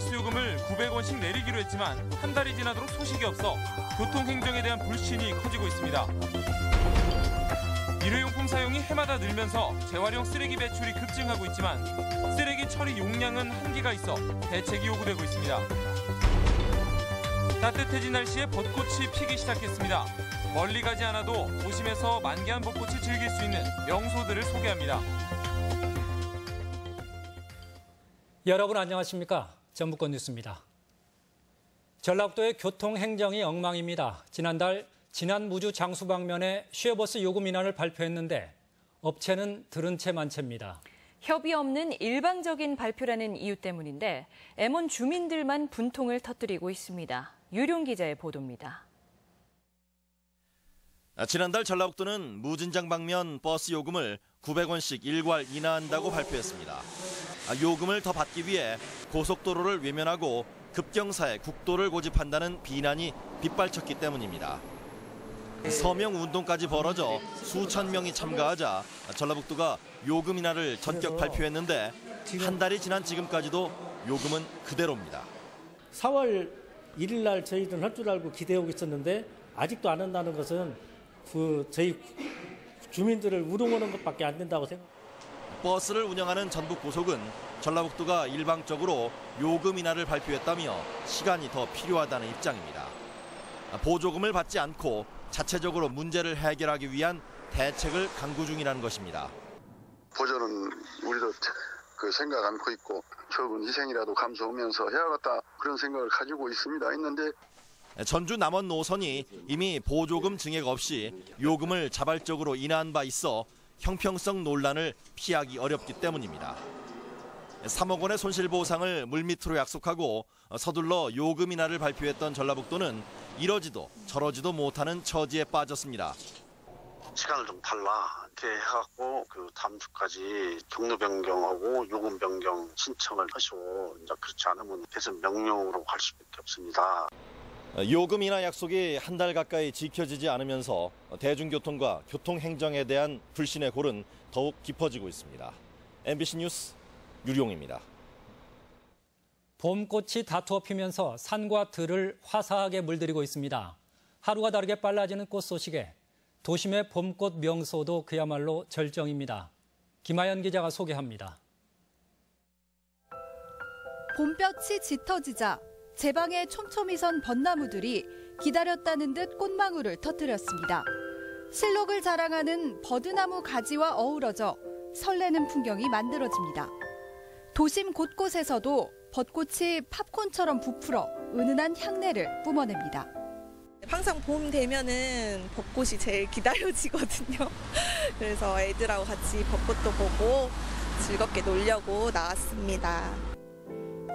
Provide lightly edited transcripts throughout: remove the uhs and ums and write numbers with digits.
버스 요금을 900원씩 내리기로 했지만 한 달이 지나도록 소식이 없어 교통행정에 대한 불신이 커지고 있습니다. 일회용품 사용이 해마다 늘면서 재활용 쓰레기 배출이 급증하고 있지만 쓰레기 처리 용량은 한계가 있어 대책이 요구되고 있습니다. 따뜻해진 날씨에 벚꽃이 피기 시작했습니다. 멀리 가지 않아도 도심에서 만개한 벚꽃을 즐길 수 있는 명소들을 소개합니다. 여러분 안녕하십니까? 전북권 뉴스입니다. 전라북도의 교통행정이 엉망입니다. 지난달 진안무주 장수 방면에 쉐어버스 요금 인하를 발표했는데 업체는 들은 채 만채입니다. 협의 없는 일방적인 발표라는 이유 때문인데 애몬 주민들만 분통을 터뜨리고 있습니다. 유룡 기자의 보도입니다. 지난달 전라북도는 무진장 방면 버스 요금을 900원씩 일괄 인하한다고 발표했습니다. 요금을 더 받기 위해 고속도로를 외면하고 급경사에 국도를 고집한다는 비난이 빗발쳤기 때문입니다. 서명 운동까지 벌어져 수천 명이 참가하자 전라북도가 요금 인하를 전격 발표했는데 한 달이 지난 지금까지도 요금은 그대로입니다. 4월 1일 날 저희들은 할 줄 알고 기대하고 있었는데 아직도 안 한다는 것은 저희 주민들을 우롱하는 것밖에 안 된다고 생각합니다. 버스를 운영하는 전북고속은 전라북도가 일방적으로 요금 인하를 발표했다며 시간이 더 필요하다는 입장입니다. 보조금을 받지 않고 자체적으로 문제를 해결하기 위한 대책을 강구 중이라는 것입니다. 보조는 우리도 생각 않고 있고 적은 희생이라도 감수하면서 해야겠다 그런 생각을 가지고 있는데 전주 남원 노선이 이미 보조금 증액 없이 요금을 자발적으로 인하한 바 있어 형평성 논란을 피하기 어렵기 때문입니다. 3억 원의 손실보상을 물밑으로 약속하고 서둘러 요금 인하를 발표했던 전라북도는 이러지도 저러지도 못하는 처지에 빠졌습니다. 시간을 좀 달라 이렇게 해갖고 다음 주까지 경로 변경하고 요금 변경 신청을 하시고 이제 그렇지 않으면 계속 명령으로 갈 수밖에 없습니다. 요금 인하 약속이 한 달 가까이 지켜지지 않으면서 대중교통과 교통행정에 대한 불신의 골은 더욱 깊어지고 있습니다. MBC 뉴스 유룡입니다. 봄꽃이 다투어 피면서 산과 들을 화사하게 물들이고 있습니다. 하루가 다르게 빨라지는 꽃 소식에 도심의 봄꽃 명소도 그야말로 절정입니다. 김하연 기자가 소개합니다. 봄볕이 짙어지자 제방에 촘촘히 선 벚나무들이 기다렸다는 듯 꽃망울을 터뜨렸습니다. 실록을 자랑하는 버드나무 가지와 어우러져 설레는 풍경이 만들어집니다. 도심 곳곳에서도 벚꽃이 팝콘처럼 부풀어 은은한 향내를 뿜어냅니다. 항상 봄 되면은 벚꽃이 제일 기다려지거든요. 그래서 애들하고 같이 벚꽃도 보고 즐겁게 놀려고 나왔습니다.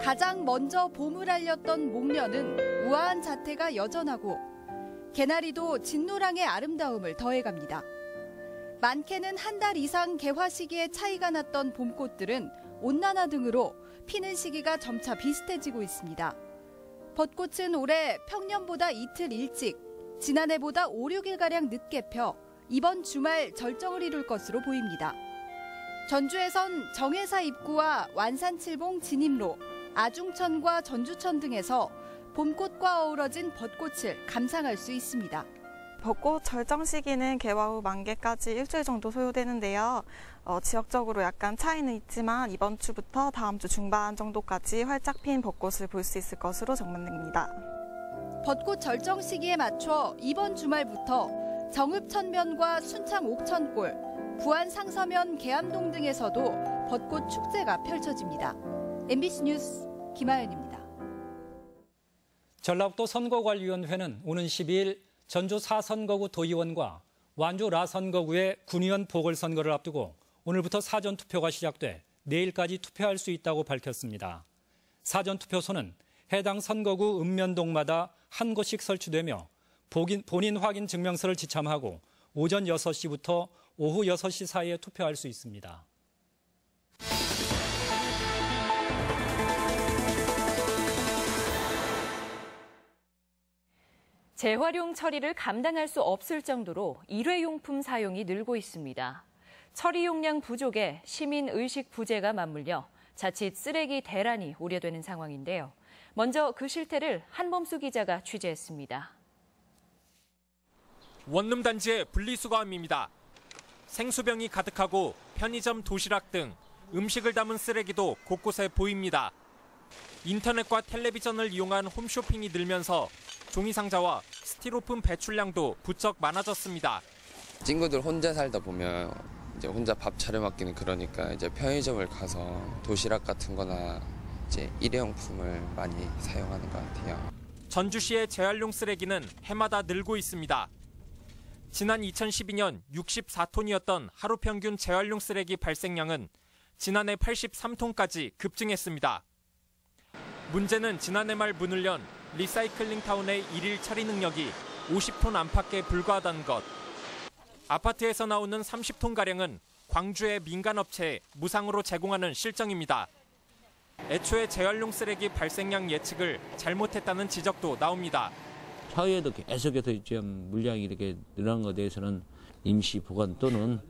가장 먼저 봄을 알렸던 목련은 우아한 자태가 여전하고 개나리도 진노랑의 아름다움을 더해갑니다. 많게는 한 달 이상 개화 시기에 차이가 났던 봄꽃들은 온난화 등으로 피는 시기가 점차 비슷해지고 있습니다. 벚꽃은 올해 평년보다 이틀 일찍, 지난해보다 5, 6일가량 늦게 펴 이번 주말 절정을 이룰 것으로 보입니다. 전주에선 정해사 입구와 완산칠봉 진입로, 아중천과 전주천 등에서 봄꽃과 어우러진 벚꽃을 감상할 수 있습니다. 벚꽃 절정 시기는 개화 후 만개까지 일주일 정도 소요되는데요. 지역적으로 약간 차이는 있지만 이번 주부터 다음 주 중반 정도까지 활짝 핀 벚꽃을 볼 수 있을 것으로 전망됩니다. 벚꽃 절정 시기에 맞춰 이번 주말부터 정읍천면과 순창 옥천골, 부안 상서면 계암동 등에서도 벚꽃 축제가 펼쳐집니다. MBC 뉴스 김하연입니다. 전라북도 선거관리위원회는 오는 12일 전주 4선거구 도의원과 완주 라선거구의 군의원 보궐선거를 앞두고 오늘부터 사전투표가 시작돼 내일까지 투표할 수 있다고 밝혔습니다. 사전투표소는 해당 선거구 읍면동마다 한 곳씩 설치되며 본인 확인 증명서를 지참하고 오전 6시부터 오후 6시 사이에 투표할 수 있습니다. 재활용 처리를 감당할 수 없을 정도로 일회용품 사용이 늘고 있습니다. 처리 용량 부족에 시민 의식 부재가 맞물려 자칫 쓰레기 대란이 우려되는 상황인데요. 먼저 그 실태를 한범수 기자가 취재했습니다. 원룸 단지의 분리수거함입니다. 생수병이 가득하고 편의점 도시락 등 음식을 담은 쓰레기도 곳곳에 보입니다. 인터넷과 텔레비전을 이용한 홈쇼핑이 늘면서 종이상자와 스티로폼 배출량도 부쩍 많아졌습니다. 친구들 혼자 살다 보면 이제 혼자 밥 차려 먹기는 그러니까 이제 편의점을 가서 도시락 같은 거나 이제 일회용품을 많이 사용하는 것 같아요. 전주시의 재활용 쓰레기는 해마다 늘고 있습니다. 지난 2012년 64톤이었던 하루 평균 재활용 쓰레기 발생량은 지난해 83톤까지 급증했습니다. 문제는 지난해 말 문을 연 리사이클링 타운의 일일 처리 능력이 50톤 안팎에 불과하다는 것. 아파트에서 나오는 30톤가량은 광주의 민간업체에 무상으로 제공하는 실정입니다. 애초에 재활용 쓰레기 발생량 예측을 잘못했다는 지적도 나옵니다. 차후에도 계속해서 지금 물량이 이렇게 늘어난 것에 대해서는 임시 보관 또는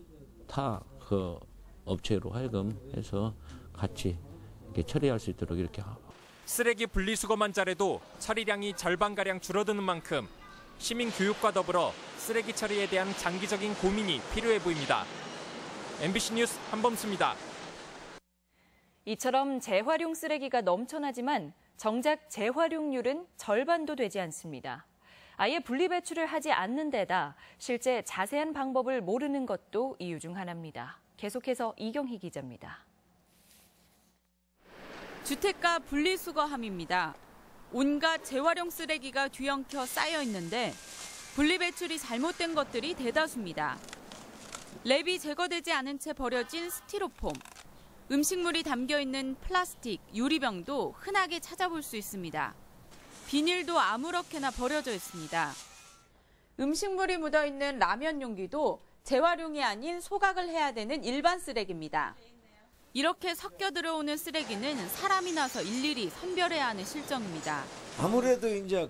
타 그 업체로 하여금 해서 같이 이렇게 처리할 수 있도록 이렇게 하고. 쓰레기 분리수거만 잘해도 처리량이 절반가량 줄어드는 만큼 시민 교육과 더불어 쓰레기 처리에 대한 장기적인 고민이 필요해 보입니다. MBC 뉴스 한범수입니다. 이처럼 재활용 쓰레기가 넘쳐나지만 정작 재활용률은 절반도 되지 않습니다. 아예 분리배출을 하지 않는 데다 실제 자세한 방법을 모르는 것도 이유 중 하나입니다. 계속해서 이경희 기자입니다. 주택가 분리수거함입니다. 온갖 재활용 쓰레기가 뒤엉켜 쌓여 있는데 분리배출이 잘못된 것들이 대다수입니다. 랩이 제거되지 않은 채 버려진 스티로폼, 음식물이 담겨있는 플라스틱, 유리병도 흔하게 찾아볼 수 있습니다. 비닐도 아무렇게나 버려져 있습니다. 음식물이 묻어있는 라면 용기도 재활용이 아닌 소각을 해야 되는 일반 쓰레기입니다. 이렇게 섞여 들어오는 쓰레기는 사람이 나서 일일이 선별해야 하는 실정입니다. 아무래도 이제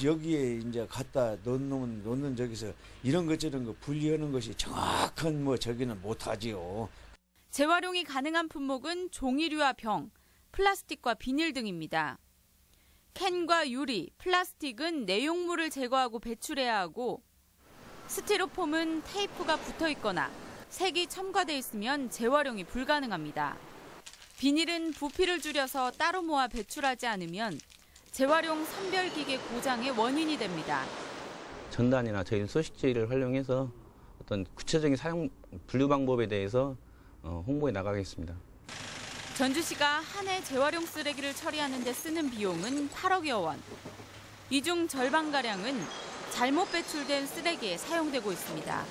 여기에 이제 갖다 놓는 저기서 이런 것 저런 거 분리하는 것이 정확한 저기는 못하지요. 재활용이 가능한 품목은 종이류와 병, 플라스틱과 비닐 등입니다. 캔과 유리, 플라스틱은 내용물을 제거하고 배출해야 하고 스티로폼은 테이프가 붙어 있거나 색이 첨가돼 있으면 재활용이 불가능합니다. 비닐은 부피를 줄여서 따로 모아 배출하지 않으면 재활용 선별기계 고장의 원인이 됩니다. 전단이나 저희 소식지를 활용해서 어떤 구체적인 사용 분류 방법에 대해서 홍보해 나가겠습니다. 전주시가 한 해 재활용 쓰레기를 처리하는 데 쓰는 비용은 8억여 원. 이 중 절반가량은 잘못 배출된 쓰레기에 사용되고 있습니다.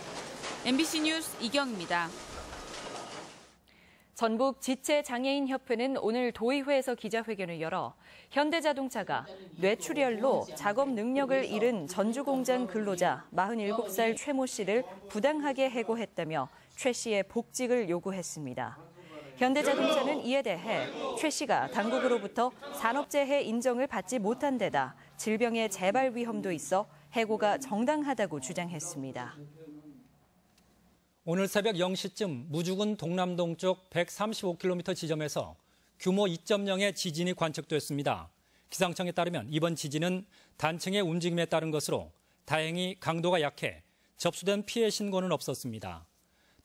MBC 뉴스 이경입니다. 전북 지체장애인협회는 오늘 도의회에서 기자회견을 열어 현대자동차가 뇌출혈로 작업 능력을 잃은 전주공장 근로자 47살 최모 씨를 부당하게 해고했다며 최 씨의 복직을 요구했습니다. 현대자동차는 이에 대해 최 씨가 당국으로부터 산업재해 인정을 받지 못한 데다 질병의 재발 위험도 있어 해고가 정당하다고 주장했습니다. 오늘 새벽 0시쯤 무주군 동남동 쪽 135km 지점에서 규모 2.0의 지진이 관측됐습니다. 기상청에 따르면 이번 지진은 단층의 움직임에 따른 것으로 다행히 강도가 약해 접수된 피해 신고는 없었습니다.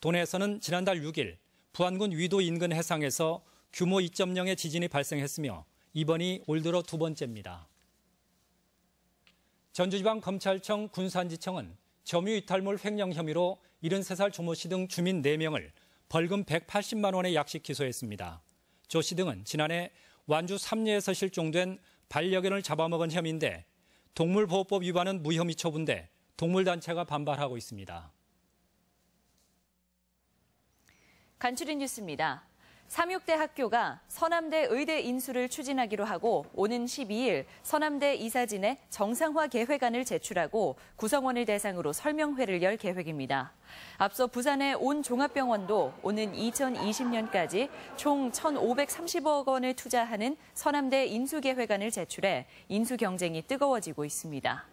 도내에서는 지난달 6일 부안군 위도 인근 해상에서 규모 2.0의 지진이 발생했으며 이번이 올 들어 두 번째입니다. 전주지방검찰청 군산지청은 점유이탈물 횡령 혐의로 73살 조모 씨 등 주민 4명을 벌금 180만 원의 약식 기소했습니다. 조 씨 등은 지난해 완주 삼리에서 실종된 반려견을 잡아먹은 혐의인데 동물보호법 위반은 무혐의 처분돼 동물단체가 반발하고 있습니다. 간추린 뉴스입니다. 삼육대 학교가 서남대 의대 인수를 추진하기로 하고 오는 12일 서남대 이사진에 정상화 계획안을 제출하고 구성원을 대상으로 설명회를 열 계획입니다. 앞서 부산의 온 종합병원도 오는 2020년까지 총 1,530억 원을 투자하는 서남대 인수 계획안을 제출해 인수 경쟁이 뜨거워지고 있습니다.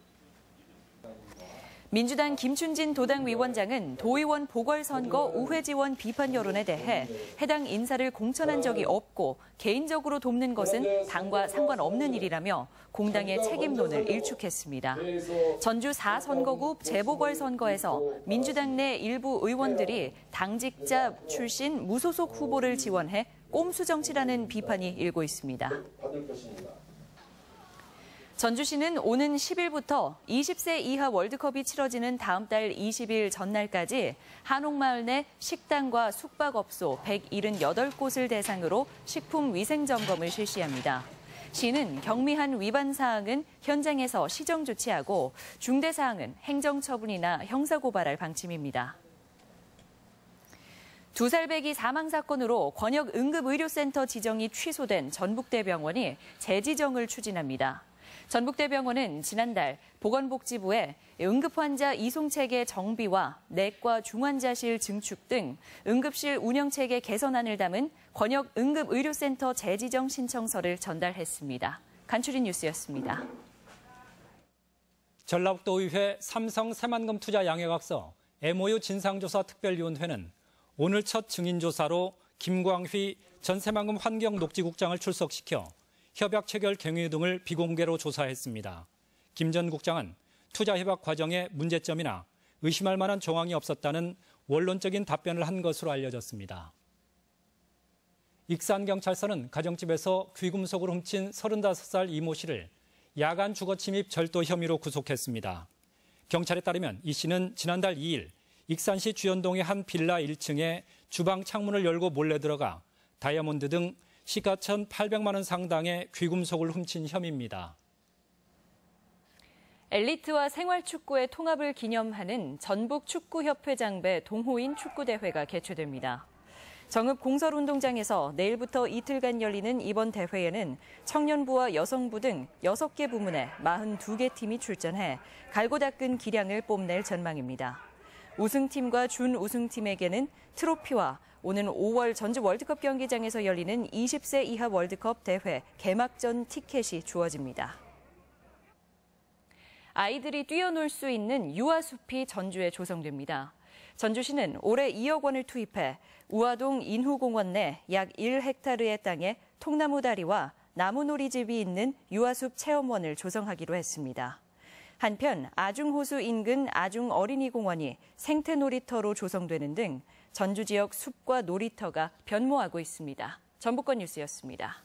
민주당 김춘진 도당위원장은 도의원 보궐선거 우회 지원 비판 여론에 대해 해당 인사를 공천한 적이 없고 개인적으로 돕는 것은 당과 상관없는 일이라며 공당의 책임론을 일축했습니다. 전주 4선거구 재보궐선거에서 민주당 내 일부 의원들이 당직자 출신 무소속 후보를 지원해 꼼수 정치라는 비판이 일고 있습니다. 전주시는 오는 10일부터 20세 이하 월드컵이 치러지는 다음 달 20일 전날까지 한옥마을 내 식당과 숙박업소 178곳을 대상으로 식품위생 점검을 실시합니다. 시는 경미한 위반 사항은 현장에서 시정 조치하고 중대 사항은 행정처분이나 형사고발할 방침입니다. 2살배기 사망 사건으로 권역 응급의료센터 지정이 취소된 전북대병원이 재지정을 추진합니다. 전북대병원은 지난달 보건복지부에 응급환자 이송체계 정비와 내과 중환자실 증축 등 응급실 운영체계 개선안을 담은 권역 응급의료센터 재지정 신청서를 전달했습니다. 간추린 뉴스였습니다. 전라북도의회 삼성 새만금 투자 양해각서 MOU 진상조사 특별위원회는 오늘 첫 증인조사로 김광휘 전 새만금 환경녹지국장을 출석시켜 협약 체결 경위 등을 비공개로 조사했습니다. 김 전 국장은 투자 협약 과정에 문제점이나 의심할 만한 정황이 없었다는 원론적인 답변을 한 것으로 알려졌습니다. 익산경찰서는 가정집에서 귀금속을 훔친 35살 이모 씨를 야간 주거침입 절도 혐의로 구속했습니다. 경찰에 따르면 이 씨는 지난달 2일 익산시 주연동의 한 빌라 1층에 주방 창문을 열고 몰래 들어가 다이아몬드 등 시가 1,800만 원 상당의 귀금속을 훔친 혐의입니다. 엘리트와 생활축구의 통합을 기념하는 전북축구협회장배 동호인 축구대회가 개최됩니다. 정읍 공설운동장에서 내일부터 이틀간 열리는 이번 대회에는 청년부와 여성부 등 6개 부문에 42개 팀이 출전해 갈고 닦은 기량을 뽐낼 전망입니다. 우승팀과 준우승팀에게는 트로피와 오는 5월 전주 월드컵 경기장에서 열리는 20세 이하 월드컵 대회 개막전 티켓이 주어집니다. 아이들이 뛰어놀 수 있는 유아숲이 전주에 조성됩니다. 전주시는 올해 2억 원을 투입해 우아동 인후공원 내 약 1헥타르의 땅에 통나무 다리와 나무놀이집이 있는 유아숲 체험원을 조성하기로 했습니다. 한편 아중호수 인근 아중어린이공원이 생태놀이터로 조성되는 등 전주 지역 숲과 놀이터가 변모하고 있습니다. 전북권 뉴스였습니다.